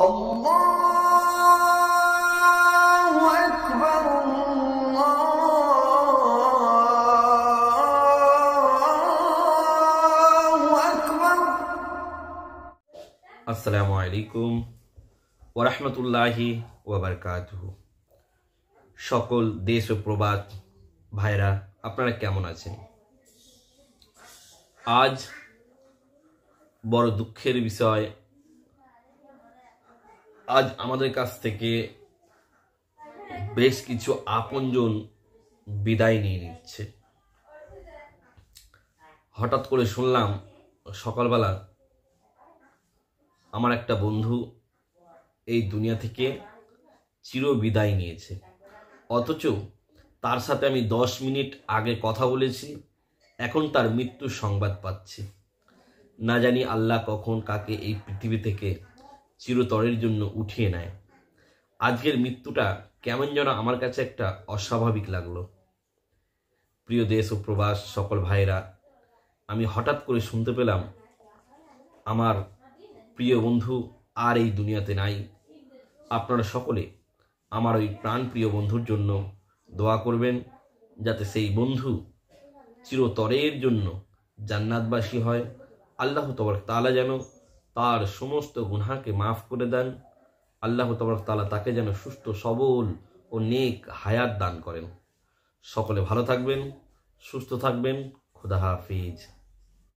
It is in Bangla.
আল্লাহু আকবার, আল্লাহু আকবার। আসসালামু আলাইকুম ওয়া রাহমাতুল্লাহি ওয়া বারাকাতুহু। সকল দেশ ও প্রবাদ ভাইরা, আপনারা কেমন আছেন? আজ বড় দুঃখের বিষয়, আজ আমাদের কাছ থেকে বেশ কিছু আপনজন বিদায় নিয়ে নিচ্ছে। হঠাৎ করে শুনলাম সকালবেলা আমার একটা বন্ধু এই দুনিয়া থেকে চির বিদায় নিয়েছে, অথচ তার সাথে আমি 10 মিনিট আগে কথা বলেছি, এখন তার মৃত্যুর সংবাদ পাচ্ছি। না জানি আল্লাহ কখন কাকে এই পৃথিবী থেকে চিরতরের জন্য উঠিয়ে নেয়। আজকের মৃত্যুটা কেমন যেন আমার কাছে একটা অস্বাভাবিক লাগলো। প্রিয় দেশ ও প্রবাস সকল ভাইরা, আমি হঠাৎ করে শুনতে পেলাম আমার প্রিয় বন্ধু আর এই দুনিয়াতে নাই। আপনারা সকলে আমার ওই প্রাণপ্রিয় বন্ধুর জন্য দোয়া করবেন, যাতে সেই বন্ধু চিরতরের জন্য জান্নাতবাসী হয়। আল্লাহ তাবারক তাআলা যেন তার সমস্ত গুনাহকে মাফ করে দেন। আল্লাহ তাবারক তাআলা তাকে যেন সুস্থ সবল ও নেক হায়াত দান করেন। সকলে ভালো থাকবেন, সুস্থ থাকবেন। খোদা হাফিজ।